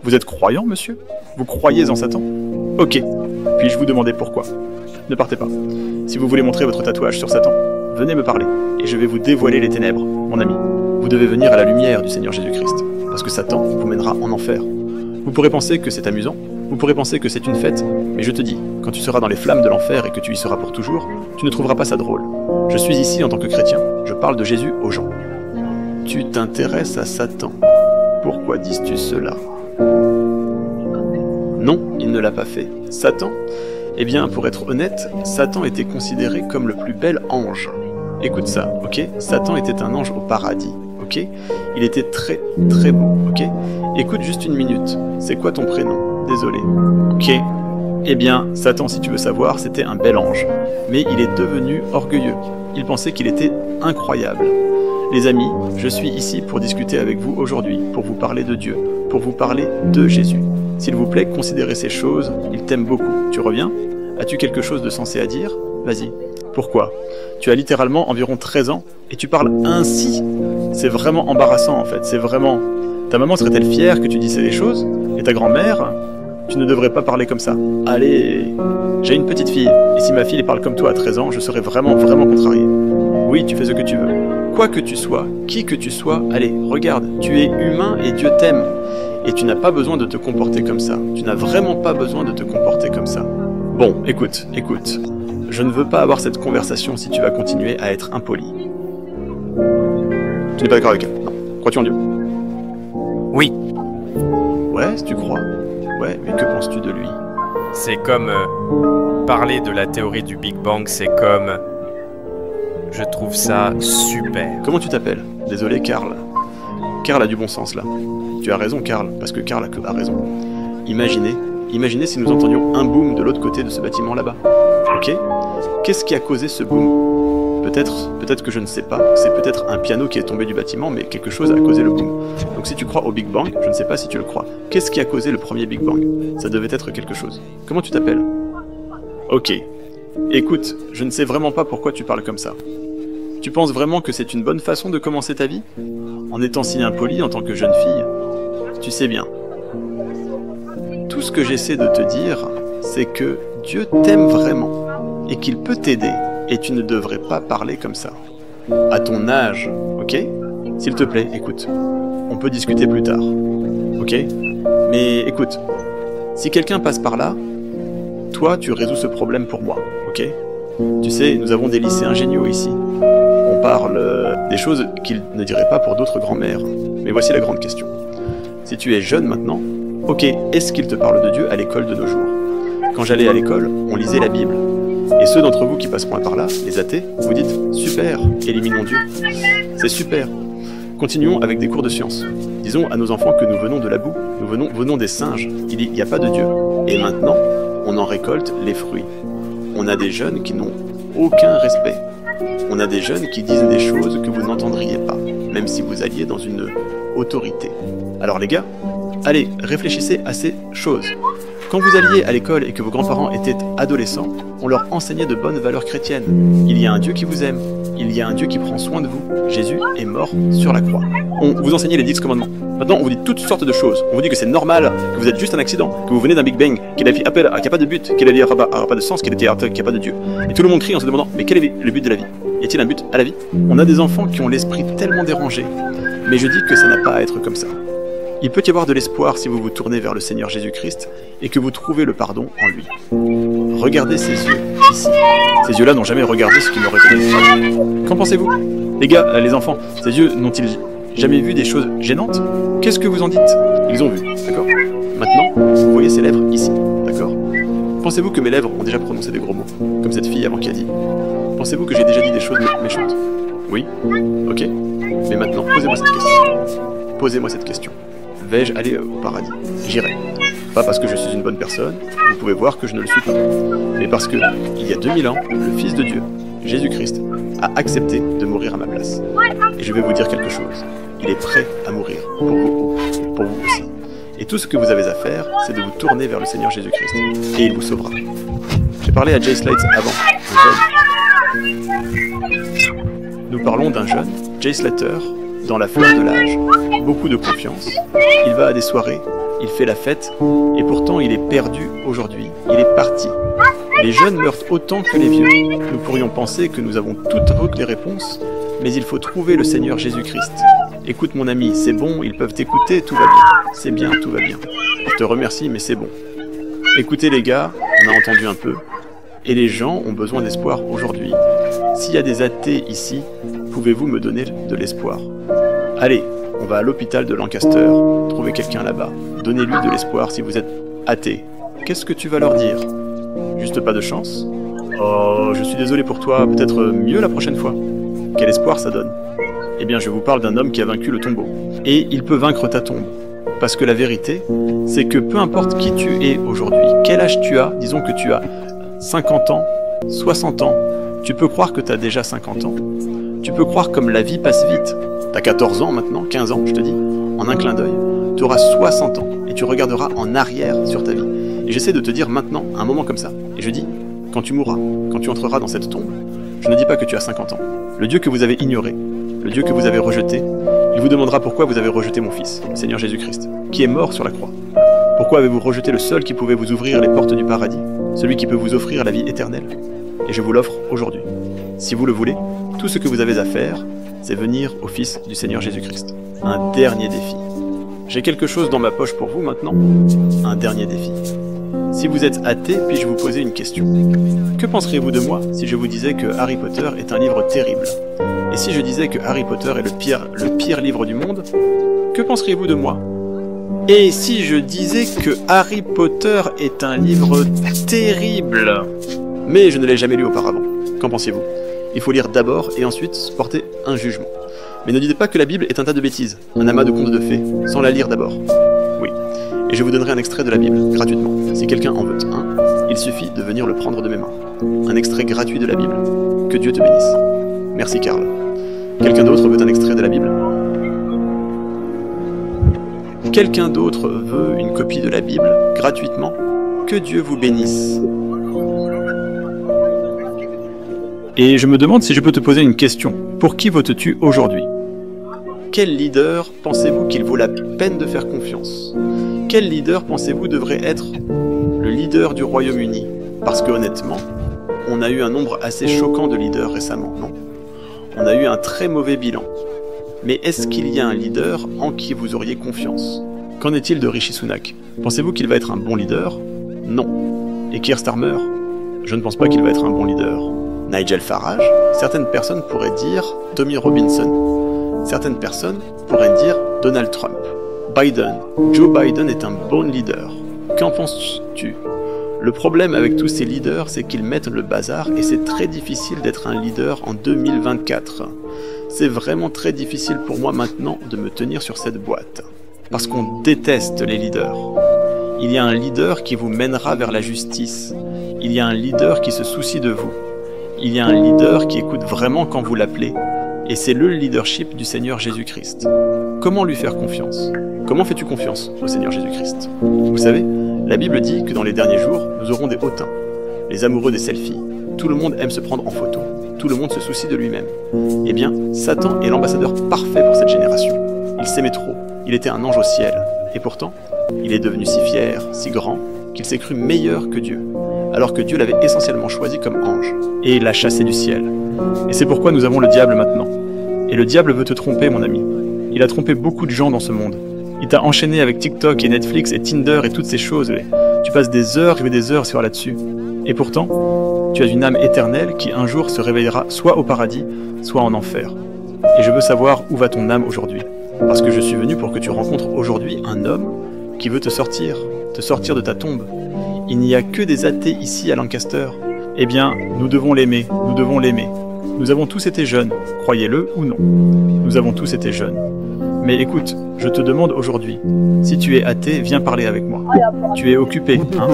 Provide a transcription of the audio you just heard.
Vous êtes croyant, monsieur? Vous croyez en Satan? Ok. Puis-je vous demander pourquoi? Ne partez pas. Si vous voulez montrer votre tatouage sur Satan, venez me parler, et je vais vous dévoiler les ténèbres, mon ami. Vous devez venir à la lumière du Seigneur Jésus-Christ, parce que Satan vous mènera en enfer. Vous pourrez penser que c'est amusant, vous pourrez penser que c'est une fête, mais je te dis, quand tu seras dans les flammes de l'enfer et que tu y seras pour toujours, tu ne trouveras pas ça drôle. Je suis ici en tant que chrétien, je parle de Jésus aux gens. Tu t'intéresses à Satan. Pourquoi dis-tu cela? Non, il ne l'a pas fait. Satan? Eh bien, pour être honnête, Satan était considéré comme le plus bel ange. Écoute ça, ok? Satan était un ange au paradis, ok? Il était très, très beau, ok? Écoute juste une minute. C'est quoi ton prénom? Désolé. Ok. Eh bien, Satan, si tu veux savoir, c'était un bel ange. Mais il est devenu orgueilleux. Il pensait qu'il était incroyable. Les amis, je suis ici pour discuter avec vous aujourd'hui, pour vous parler de Dieu, pour vous parler de Jésus. S'il vous plaît, considérez ces choses, il t'aime beaucoup. Tu reviens? As-tu quelque chose de sensé à dire? Vas-y. Pourquoi? Tu as littéralement environ 13 ans et tu parles ainsi. C'est vraiment embarrassant en fait, c'est vraiment... Ta maman serait-elle fière que tu disais des choses? Et ta grand-mère? Tu ne devrais pas parler comme ça. Allez, j'ai une petite fille, et si ma fille parle comme toi à 13 ans, je serais vraiment, vraiment contrarié. Oui, tu fais ce que tu veux. Quoi que tu sois, qui que tu sois, allez, regarde, tu es humain et Dieu t'aime. Et tu n'as pas besoin de te comporter comme ça. Tu n'as vraiment pas besoin de te comporter comme ça. Bon, écoute. Je ne veux pas avoir cette conversation si tu vas continuer à être impoli. Tu n'es pas d'accord avec elle? Non. Crois-tu en Dieu? Oui. Ouais, si tu crois. Ouais, mais que penses-tu de lui? C'est comme... parler de la théorie du Big Bang, c'est comme... Je trouve ça super. Comment tu t'appelles? Désolé, Karl. Karl a du bon sens, là. Tu as raison, Karl, parce que Karl a raison. Imaginez si nous entendions un boom de l'autre côté de ce bâtiment là-bas. Ok? Qu'est-ce qui a causé ce boom? Peut-être que je ne sais pas, c'est peut-être un piano qui est tombé du bâtiment, mais quelque chose a causé le boom. Donc si tu crois au Big Bang, je ne sais pas si tu le crois. Qu'est-ce qui a causé le premier Big Bang? Ça devait être quelque chose. Comment tu t'appelles? Ok. Écoute, je ne sais vraiment pas pourquoi tu parles comme ça. Tu penses vraiment que c'est une bonne façon de commencer ta vie? En étant si impoli en tant que jeune fille? Tu sais bien. Tout ce que j'essaie de te dire, c'est que Dieu t'aime vraiment, et qu'il peut t'aider, et tu ne devrais pas parler comme ça. À ton âge, ok? S'il te plaît, écoute. On peut discuter plus tard, ok? Mais écoute, si quelqu'un passe par là, toi, tu résous ce problème pour moi, ok? Tu sais, nous avons des lycéens géniaux ici. On parle des choses qu'ils ne diraient pas pour d'autres grands-mères. Mais voici la grande question. Si tu es jeune maintenant, ok, est-ce qu'il te parle de Dieu à l'école de nos jours? Quand j'allais à l'école, on lisait la Bible. Et ceux d'entre vous qui passeront par là, les athées, vous dites « Super, éliminons Dieu ». C'est super. Continuons avec des cours de sciences. Disons à nos enfants que nous venons de la boue, nous venons des singes, il n'y a pas de Dieu. Et maintenant, on en récolte les fruits. On a des jeunes qui n'ont aucun respect. On a des jeunes qui disent des choses que vous n'entendriez pas, même si vous alliez dans une autorité. Alors les gars, allez, réfléchissez à ces choses. Quand vous alliez à l'école et que vos grands-parents étaient adolescents, on leur enseignait de bonnes valeurs chrétiennes. Il y a un Dieu qui vous aime, il y a un Dieu qui prend soin de vous. Jésus est mort sur la croix. On vous enseignait les 10 commandements. Maintenant, on vous dit toutes sortes de choses. On vous dit que c'est normal, que vous êtes juste un accident, que vous venez d'un Big Bang, qu'il n'y a pas de but, qu'il n'y a pas de sens, qu'il n'y a pas de Dieu. Et tout le monde crie en se demandant, mais quel est le but de la vie? Y a-t-il un but à la vie? On a des enfants qui ont l'esprit tellement dérangé. Mais je dis que ça n'a pas à être comme ça. Il peut y avoir de l'espoir si vous vous tournez vers le Seigneur Jésus-Christ et que vous trouvez le pardon en lui. Regardez ces yeux, ici. Ces yeux-là n'ont jamais regardé ce qui m'aurait donné. Qu'en pensez-vous? Les gars, les enfants, ces yeux n'ont-ils jamais vu des choses gênantes? Qu'est-ce que vous en dites? Ils ont vu, d'accord? Maintenant, vous voyez ces lèvres ici, d'accord? Pensez-vous que mes lèvres ont déjà prononcé des gros mots, comme cette fille avant qui a dit? Pensez-vous que j'ai déjà dit des choses méchantes? Oui? Ok? Mais maintenant, posez-moi cette question. Posez-moi cette question. Vais-je aller au paradis? J'irai. Pas parce que je suis une bonne personne, vous pouvez voir que je ne le suis pas, mais parce que, il y a 2000 ans, le Fils de Dieu, Jésus-Christ, a accepté de mourir à ma place. Et je vais vous dire quelque chose. Il est prêt à mourir pour vous aussi. Et tout ce que vous avez à faire, c'est de vous tourner vers le Seigneur Jésus-Christ, et il vous sauvera. J'ai parlé à Jay Slates avant, Nous parlons d'un jeune, Jay Slater, dans la fleur de l'âge, beaucoup de confiance. Il va à des soirées, il fait la fête, et pourtant il est perdu aujourd'hui, il est parti. Les jeunes meurent autant que les vieux. Nous pourrions penser que nous avons toutes les réponses, mais il faut trouver le Seigneur Jésus-Christ. Écoute mon ami, c'est bon, ils peuvent t'écouter, tout va bien. C'est bien, tout va bien. Je te remercie, mais c'est bon. Écoutez les gars, on a entendu un peu, et les gens ont besoin d'espoir aujourd'hui. S'il y a des athées ici, pouvez-vous me donner de l'espoir? Allez, on va à l'hôpital de Lancaster, trouver quelqu'un là-bas. Donnez-lui de l'espoir si vous êtes athée. Qu'est-ce que tu vas leur dire? Juste pas de chance? Oh, je suis désolé pour toi, peut-être mieux la prochaine fois. Quel espoir ça donne? Eh bien, je vous parle d'un homme qui a vaincu le tombeau. Et il peut vaincre ta tombe. Parce que la vérité, c'est que peu importe qui tu es aujourd'hui, quel âge tu as, disons que tu as 50 ans, 60 ans, tu peux croire que tu as déjà 50 ans. Tu peux croire comme la vie passe vite. T'as 14 ans maintenant, 15 ans, je te dis, en un clin d'œil, tu auras 60 ans et tu regarderas en arrière sur ta vie. Et j'essaie de te dire maintenant, un moment comme ça, et je dis, quand tu mourras, quand tu entreras dans cette tombe, je ne dis pas que tu as 50 ans. Le Dieu que vous avez ignoré, le Dieu que vous avez rejeté, il vous demandera pourquoi vous avez rejeté mon Fils, le Seigneur Jésus-Christ, qui est mort sur la croix. Pourquoi avez-vous rejeté le seul qui pouvait vous ouvrir les portes du paradis, celui qui peut vous offrir la vie éternelle? Et je vous l'offre aujourd'hui. Si vous le voulez, tout ce que vous avez à faire, c'est venir au Fils du Seigneur Jésus-Christ. Un dernier défi. J'ai quelque chose dans ma poche pour vous maintenant. Un dernier défi. Si vous êtes athée, puis-je vous poser une question? Que penseriez-vous de moi si je vous disais que Harry Potter est un livre terrible? Et si je disais que Harry Potter est le pire livre du monde? Que penseriez-vous de moi? Et si je disais que Harry Potter est un livre terrible, mais je ne l'ai jamais lu auparavant? Qu'en pensez-vous? Il faut lire d'abord et ensuite porter un jugement. Mais ne dites pas que la Bible est un tas de bêtises, un amas de contes de fées, sans la lire d'abord. Oui. Et je vous donnerai un extrait de la Bible, gratuitement. Si quelqu'un en veut un, il suffit de venir le prendre de mes mains. Un extrait gratuit de la Bible. Que Dieu te bénisse. Merci Karl. Quelqu'un d'autre veut un extrait de la Bible? Quelqu'un d'autre veut une copie de la Bible, gratuitement? Que Dieu vous bénisse. Et je me demande si je peux te poser une question. Pour qui votes-tu aujourd'hui? Quel leader pensez-vous qu'il vaut la peine de faire confiance? Quel leader pensez-vous devrait être le leader du Royaume-Uni? Parce que honnêtement, on a eu un nombre assez choquant de leaders récemment, non? On a eu un très mauvais bilan. Mais est-ce qu'il y a un leader en qui vous auriez confiance? Qu'en est-il de Rishi Sunak? Pensez-vous qu'il va être un bon leader? Non. Et Keir Starmer? Je ne pense pas qu'il va être un bon leader. Nigel Farage? Certaines personnes pourraient dire Tommy Robinson. Certaines personnes pourraient dire Donald Trump. Biden. Joe Biden est un bon leader. Qu'en penses-tu? Le problème avec tous ces leaders, c'est qu'ils mettent le bazar et c'est très difficile d'être un leader en 2024. C'est vraiment très difficile pour moi maintenant de me tenir sur cette boîte. Parce qu'on déteste les leaders. Il y a un leader qui vous mènera vers la justice. Il y a un leader qui se soucie de vous. Il y a un leader qui écoute vraiment quand vous l'appelez. Et c'est le leadership du Seigneur Jésus-Christ. Comment lui faire confiance? Comment fais-tu confiance au Seigneur Jésus-Christ? Vous savez, la Bible dit que dans les derniers jours, nous aurons des hautains, les amoureux des selfies. Tout le monde aime se prendre en photo. Tout le monde se soucie de lui-même. Eh bien, Satan est l'ambassadeur parfait pour cette génération. Il s'aimait trop. Il était un ange au ciel. Et pourtant, il est devenu si fier, si grand, qu'il s'est cru meilleur que Dieu, alors que Dieu l'avait essentiellement choisi comme ange, et l'a chassé du ciel. Et c'est pourquoi nous avons le diable maintenant. Et le diable veut te tromper, mon ami. Il a trompé beaucoup de gens dans ce monde. Il t'a enchaîné avec TikTok et Netflix et Tinder et toutes ces choses. Tu passes des heures et des heures sur là-dessus. Et pourtant, tu as une âme éternelle qui un jour se réveillera soit au paradis, soit en enfer. Et je veux savoir où va ton âme aujourd'hui. Parce que je suis venu pour que tu rencontres aujourd'hui un homme qui veut te sortir de ta tombe. Il n'y a que des athées ici à Lancaster. Eh bien, nous devons l'aimer, nous devons l'aimer. Nous avons tous été jeunes, croyez-le ou non. Nous avons tous été jeunes. Mais écoute, je te demande aujourd'hui, si tu es athée, viens parler avec moi. Tu es occupé, hein?